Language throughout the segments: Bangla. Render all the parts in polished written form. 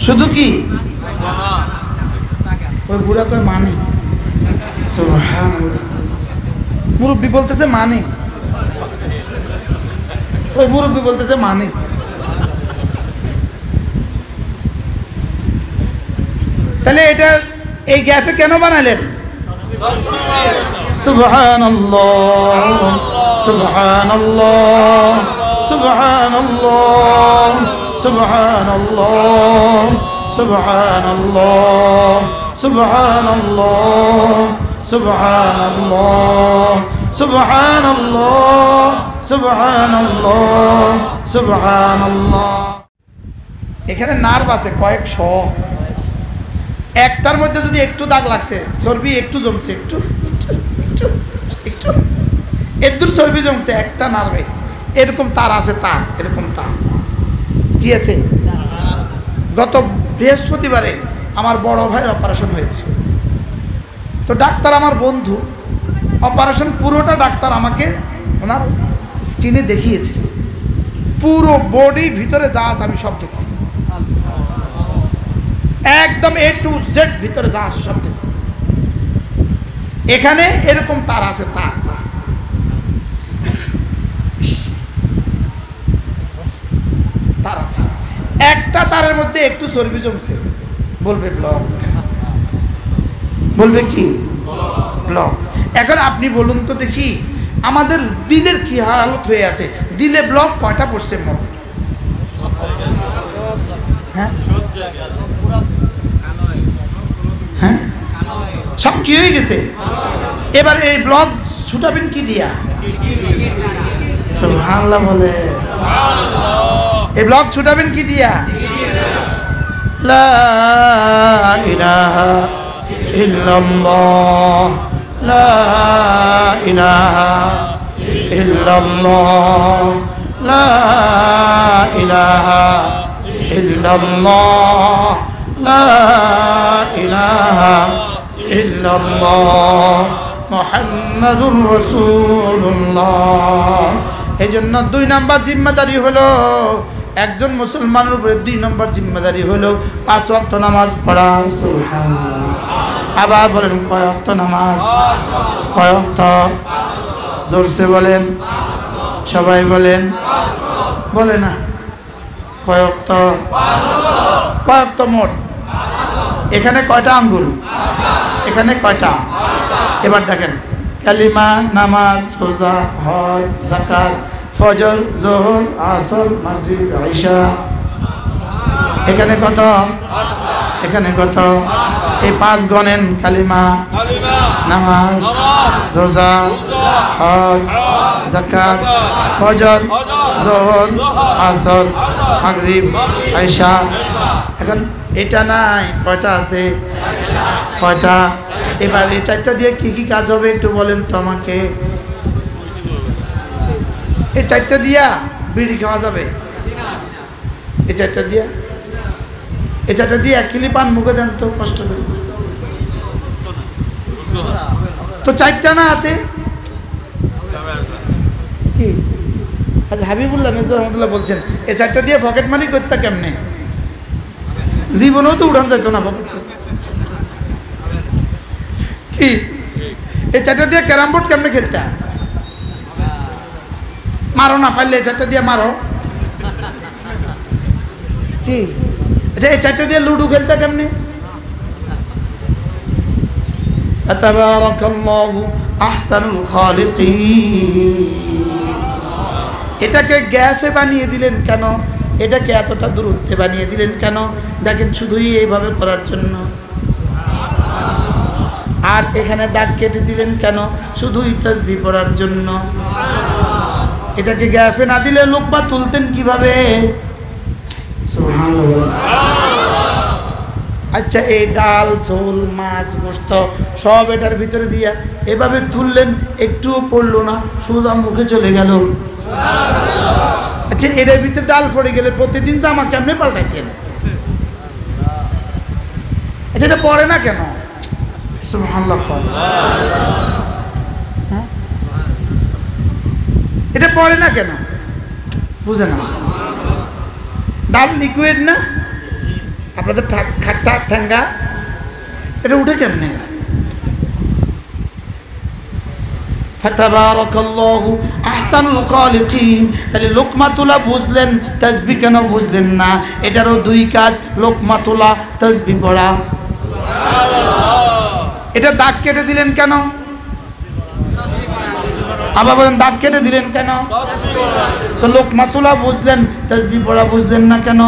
শুধু কি ওই বুড়া কয় মানে সুবহানাল্লাহ মুরব্বি বলতেছে মানে ওই মুরব্বি বলতেছে মানে তাহলে এটা এই গ্যাপে কেন বানালেন সুবহানাল্লাহ সুবহানাল্লাহ সুবহানাল্লাহ সুবহানাল্লাহ সুবহানাল্লাহ সুবহানাল্লাহ সুবহানাল্লাহ সুবহানাল্লাহ সুবহানাল্লাহ সুবহানাল্লাহ এখানে নার্ভ আছে কয়েকশ একটার মধ্যে যদি একটু দাগ লাগছে চর্বি একটু জমছে একটু একটু একটু এদুর চর্বি জমছে একটা নার্ভে এরকম তার আছে তার এরকম তার কি আছে গত বৃহস্পতিবারে আমার বড় ভাইয়ের অপারেশন হয়েছে তো ডাক্তার আমার বন্ধু অপারেশন পুরোটা ডাক্তার আমাকে ওনার স্ক্রিনে দেখিয়েছে পুরো বডি ভিতরে যা আছে আমি সব দেখছি একদম A to Z ভিতরে যা আছে সব দেখছি এখানে এরকম তার আছে তার তার আছে একটা তারের মধ্যে একটু চর্বি জমছে বলবে ব্লক বলবে কি ব্লক এখন আপনি বলুন তো দেখি আমাদের দিলের কি হালত হয়ে আছে দিলে ব্লক কয়টা পড়ছে মোট হ্যাঁ হ্যাঁ সব কি হয়ে গেছে এবার এই ব্লক ছুটাবেন কি দিয়া সুবহানাল্লাহ বলে এই ব্লক ছুটাবেন কি দিয়া লা ইলাহা ইল্লাল্লাহ লা ইলাহা ইল্লাল্লাহ লা ইলাহা ইল্লাল্লাহ লা ইলাহা ইল্লাল্লাহ মুহাম্মাদুর রাসূলুল্লাহ এজন্য 2 নাম্বার জিম্মাদারি হলো একজন মুসলমানের উপরে 2 নম্বর জিম্মাদারি হলো 5 ওয়াক্ত নামাজ পড়া সুবহানাল্লাহ আবার বলেন কয় ওয়াক্ত নামাজ কয় ওয়াক্ত জোরসে বলেন সবাই বলেন বলে না কয় ওয়াক্ত কয় ওয়াক্ত মোট এখানে কয়টা আঙ্গুল এখানে কয়টা এবার দেখেন কালিমা নামাজ রোজা হজ যাকাত ফজর যোহর আসর মাগরিব ইশা এখানে কত এখানে কত এই 5 গণেন কালিমা নামাজ রোজা হজ যাকাত ফজর যোহর আসর মাগরিব ইশা এখন এটা নাই কয়টা আছে কয়টা এবার এই 4টা দিয়ে কি কি কাজ হবে একটু বলেন তো আমাকে এই 4টা দিয়া বিড়ি খাওয়া যাবে এই 4টা দিয়া এই 4টা দিয়ে 1 কিলি পান মুখে দেন তো কষ্ট করে তো 4টা না আছে কি আচ্ছা হাবিবুল্লাহ মেজর রহমতুল্লাহ বলছেন এই 4টা দিয়ে পকেট মানি করতে কেমনে জীবনেও তো উড়ান যাইতো না পকেট কি এই 4টা দিয়ে ক্যারাম বোর্ড কেমনে খেলতে মারো না পারলে এই 4টা দিয়ে মারো কি আচ্ছা এই 4টা দিয়ে লুডো খেলতে কেমনে তাবারাকাল্লাহু আহসানুল খালিকিন এটাকে গ্যাফে বানিয়ে দিলেন কেন এটাকে এতটা দূরত্বে বানিয়ে দিলেন কেন দেখেন শুধুই এইভাবে করার জন্য আর এখানে দাগ কেটে দিলেন কেন শুধুই তাসবিহ পড়ার জন্য এটাকে গ্যাফে না দিলে লোকবা তুলতেন কিভাবে সুবহানাল্লাহ আচ্ছা এই ডাল ঝোল মাছ গোশত সব এটার ভিতরে দিয়া এভাবে তুললেন একটুও পড়লো না সোজা মুখে চলে গেল আচ্ছা এটার ভিতরে ডাল পড়ে গেলে প্রতিদিন জামা কেমনে পাল্টাইতেন আচ্ছা এটা পড়ে না কেন সুবহানাল্লাহ এটা পড়ে না কেন বুঝে না ডাল লিকুইড না? আপনাদের ঠ্যাঙ্গা এটা উঠে কেমনে? ফাতাবারাকাল্লাহু আহসানুল খালিকিন। তাহলে লোকমা তোলা বুঝলেন, তাসবিহ কেন বুঝলেন না? এটারও দুই কাজ, লোকমা তোলা, তাসবিহ পড়া। এটা দাগ কেটে দিলেন কেন? আবার বলেন দাগ কেটে দিলেন কেন? তো লোকমা তোলা বুঝলেন, তাসবিহ পড়া বুঝলেন না কেন?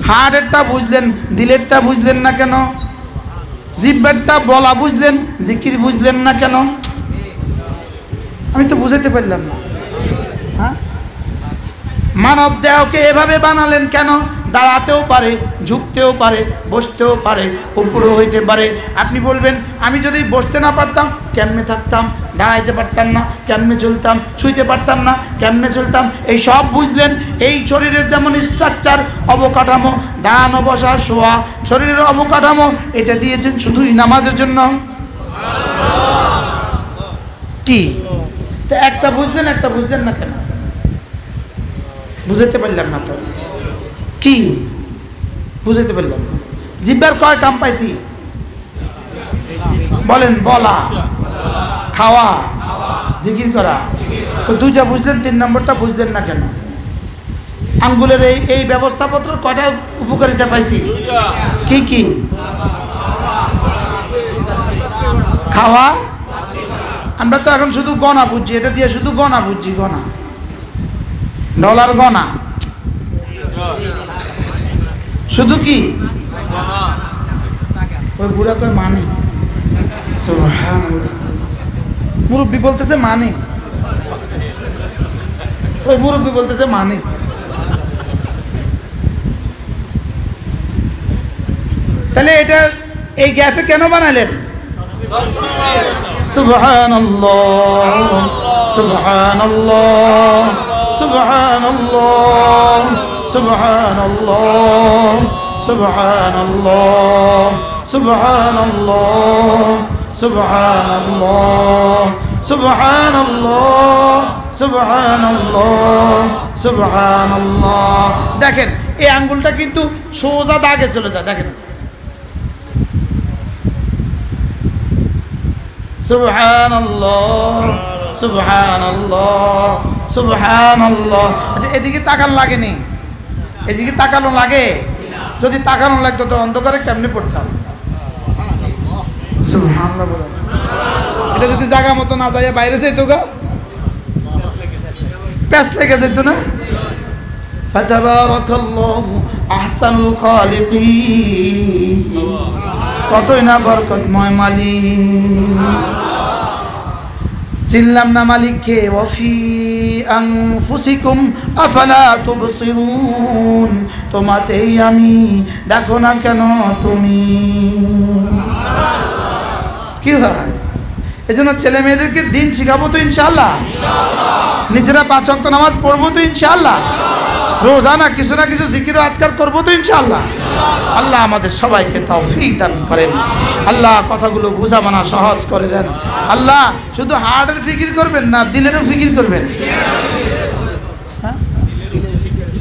হাড়েরটা বুঝলেন, দিলেরটা বুঝলেন না কেন? জিহ্বারটা বলা বুঝলেন, জিকির বুঝলেন না কেন? আমি তো বুঝাতে পারলাম না। হ্যাঁ, মানব দেহকে এভাবে বানালেন কেন? দাঁড়াতেও পারে, ঝুঁকতেও পারে, বসতেও পারে, উপরেও হইতে পারে। আপনি বলবেন আমি যদি বসতে না পারতাম কেমনে থাকতাম, দাঁড়াইতে পারতাম না কেমনে চলতাম, শুইতে পারতাম না কেমনে চলতাম। এই সব বুঝলেন। এই শরীরের যেমন স্ট্রাকচার, অবকাঠামো, দাঁড়ানো বসা শোয়া, শরীরের অবকাঠামো, এটা দিয়েছেন শুধুই নামাজের জন্য। কি তো একটা বুঝলেন, একটা বুঝলেন না কেন? বুঝাতে পারলাম না তো। কি বুঝাতে পারলাম না? জিহ্বার কয় কাম পাইছি বলেন? বলা, খাওয়া, জিকির করা। তো দুইটা বুঝলেন, তিন নম্বরটা বুঝলেন না কেন? আঙ্গুলের এই ব্যবস্থাপত্র কয়টা উপকারিতা পাইছি? কি কি? খাওয়া। আমরা তো এখন শুধু গণা বুঝছি, এটা দিয়ে শুধু গণা বুঝছি, গণা, ডলার গণা, শুধু কি ওই বুড়া কয় মানে, মুরব্বী বলতেছে মানে, ওই মুরব্বী বলতেছে মানে। তাহলে এটা এই গ্যাপে কেন বানালেন? সুবহানাল্লাহ, সুবহানাল্লাহ, সুবহানাল্লাহ, সুবহানাল্লাহ, সুবহানাল্লাহ, সুবহানাল্লাহ, সুবহানাল্লাহ, সুবহানাল্লাহ, সুবহানাল্লাহ, সুবহানাল্লাহ। দেখেন এই আঙ্গুলটা কিন্তু সোজা দাগে চলে যায়। দেখেন সুবহানাল্লাহ, সুবহানাল্লাহ, সুবহানাল্লাহ। আচ্ছা এদিকে তাকান লাগেনি? এদিকে তাকানো লাগে? যদি তাকানো লাগতো তো অন্ধকারে কেমনে পড়তাম? সুবহানাল্লাহ বলো। এটা যদি জায়গা মতো না যায় বাইরে যেত গা, প্যাস লেগে যেত না? ফাতাবারাকাল্লাহু আহসানুল খালিকিন। কতই না বরকতময় মালিক। চিনলাম না মালিককে। ওয়াফি আনফুসিকুম আফালা তুবসিরুন। তোমাতেই আমি, দেখো না কেন তুমি? কি হয়? এজন্য ছেলে মেয়েদেরকে দিন শিখাবো তো ইনশাআল্লাহ। নিজেরা 5 ওয়াক্ত নামাজ পড়বো তো ইনশাআল্লাহ। রোজানা কিছু না কিছু জিকিরও আজকাল করবো তো ইনশাআল্লাহ। আল্লাহ আমাদের সবাইকে তৌফিক দান করেন। আল্লাহ কথাগুলো বুঝা মানা সহজ করে দেন। আল্লাহ শুধু হার্টের ফিকির করবেন না, দিলেরও ফিকির করবেন।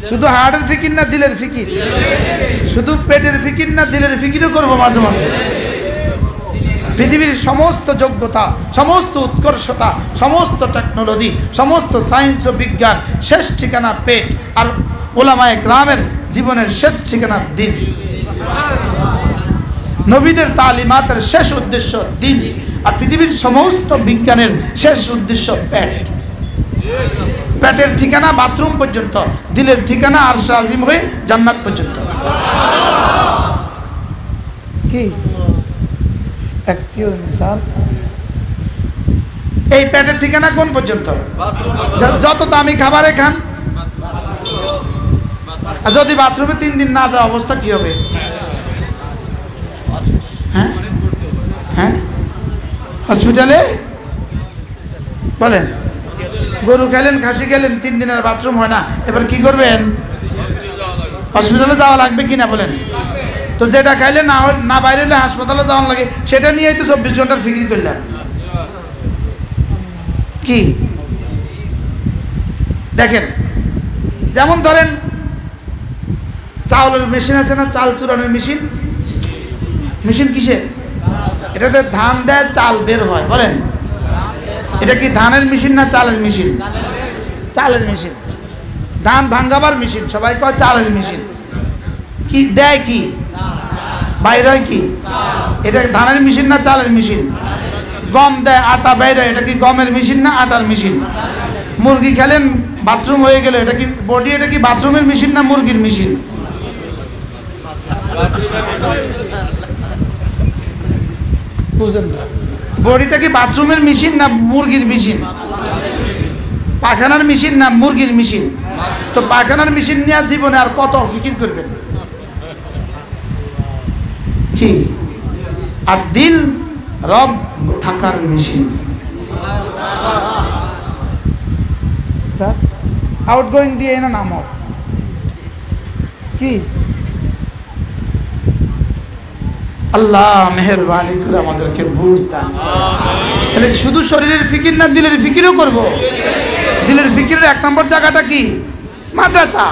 শুধু হার্টের ফিকির না, দিলের ফিকির। শুধু পেটের ফিকির না, দিলের ফিকিরও করবো মাঝে মাঝে। পৃথিবীর সমস্ত যোগ্যতা, সমস্ত উৎকর্ষতা, সমস্ত টেকনোলজি, সমস্ত সায়েন্স ও বিজ্ঞান শেষ ঠিকানা পেট, আর ওলামায়ে কেরামের জীবনের শেষ ঠিকানা দিল। নবীদের তালিমাতের শেষ উদ্দেশ্য দিল, আর পৃথিবীর সমস্ত বিজ্ঞানের শেষ উদ্দেশ্য পেট। পেটের ঠিকানা বাথরুম পর্যন্ত, দিলের ঠিকানা আরশে আজিম হয়ে জান্নাত পর্যন্ত। কি এই পেটের ঠিকানা কোন পর্যন্ত? যত দামি খাবারে খান, আর যদি বাথরুমে 3 দিন না যায় অবস্থা কি হবে? হ্যাঁ হ্যাঁ, হসপিটালে বলেন। গরু খেলেন, খাসি খেলেন, 3 দিনের বাথরুম হয় না, এবার কি করবেন? হসপিটালে যাওয়া লাগবে কিনা বলেন? তো যেটা খাইলে না বাইরে হলে হাসপাতালে যাওয়ার লাগে, সেটা নিয়েই তো 24 ঘন্টার ফিকির করলাম। কি দেখেন, যেমন ধরেন চাউলের মেশিন আছে না, চাল চুরানোর মেশিন? মেশিন কিসের? এটাতে ধান দেয়, চাল বের হয়। বলেন, এটা কি ধানের মেশিন না চালের মেশিন? চালের মেশিন। ধান ভাঙ্গাবার মেশিন, সবাই কয় চালের মেশিন। কি দেয়? কি বাইর হয়? কি এটা ধানের মেশিন না চালের মেশিন? গম দেয়, আটা বাইরে, এটা কি গমের মেশিন না আটার মেশিন? মুরগি খেলেন, বাথরুম হয়ে গেল, এটা কি বডি, এটা কি বাথরুমের মেশিন না মুরগির মেশিন? বডিটা কি বাথরুমের মেশিন না মুরগির মেশিন? পায়খানার মেশিন না মুরগির মেশিন? তো পায়খানার মেশিন নিয়ে জীবনে আর কত ফিকির করবেন? কি? আর দিল রব থাকার মেশিন। আউটগোয়িং দিয়ে না নাম কি? আল্লাহ মেহেরবানি করে আমাদেরকে বুঝ দান। তাহলে শুধু শরীরের ফিকির না, দিলের ফিকিরও করব। দিলের ফিকিরের 1 নম্বর জায়গাটা কি? মাদ্রাসা।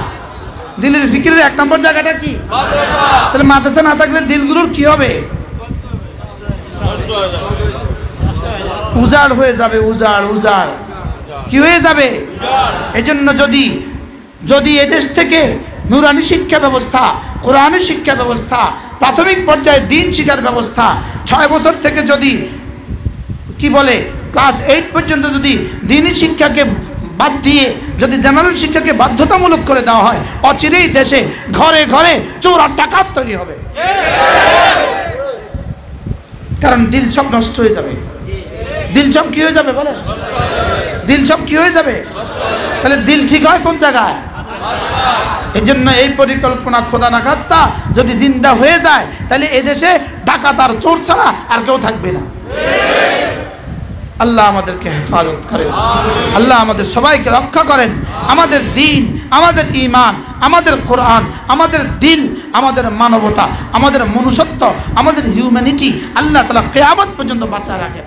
দিলের ফিকিরের 1 নম্বর জায়গাটা কি? মাদ্রাসা। তাহলে মাদ্রাসা না থাকলে দিলগুলোর কি হবে? উজাড় হয়ে যাবে। উজাড় উজাড় কি হয়ে যাবে? এজন্য যদি এদেশ থেকে নুরানি শিক্ষা ব্যবস্থা, কোরআনের শিক্ষা ব্যবস্থা, প্রাথমিক পর্যায়ে দিন শিক্ষার ব্যবস্থা 6 বছর থেকে যদি কি বলে ক্লাস 8 পর্যন্ত যদি দিনী শিক্ষাকে বাদ দিয়ে যদি জেনারেল শিক্ষাকে বাধ্যতামূলক করে দেওয়া হয়, অচিরেই দেশে ঘরে ঘরে চোর আর ডাকাত তৈরি হবে। কারণ দিল সব নষ্ট হয়ে যাবে। দিল সব কি হয়ে যাবে? বলেন, দিল সব কি হয়ে যাবে? তাহলে দিল ঠিক হয় কোন জায়গায়? এই জন্য এই পরিকল্পনা খোদা না খাস্তা যদি জিন্দা হয়ে যায়, তাহলে এদেশে ডাকাত আর চোর ছাড়া আর কেউ থাকবে না। আল্লাহ আমাদেরকে হেফাজত করেন, আল্লাহ আমাদের সবাইকে রক্ষা করেন। আমাদের দিন, আমাদের ঈমান, আমাদের কোরআন, আমাদের দিল, আমাদের মানবতা, আমাদের মনুষ্যত্ব, আমাদের হিউম্যানিটি আল্লাহ তাআলা কিয়ামত পর্যন্ত বাঁচিয়ে রাখেন।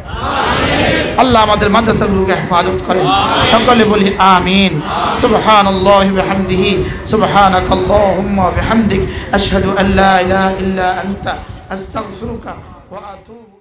আল্লাহ আমাদের মাদ্রাসাগুলোকে হেফাজত করেন। সকলে বলি আমিন। সুবহানাল্লাহি ওয়া বিহামদিহি, সুবহানাকাল্লাহুম্মা ওয়া বিহামদিক, আশহাদু আল্লা ইলাহা ইল্লা আনতা, আস্তাগফিরুকা ওয়া আতুবু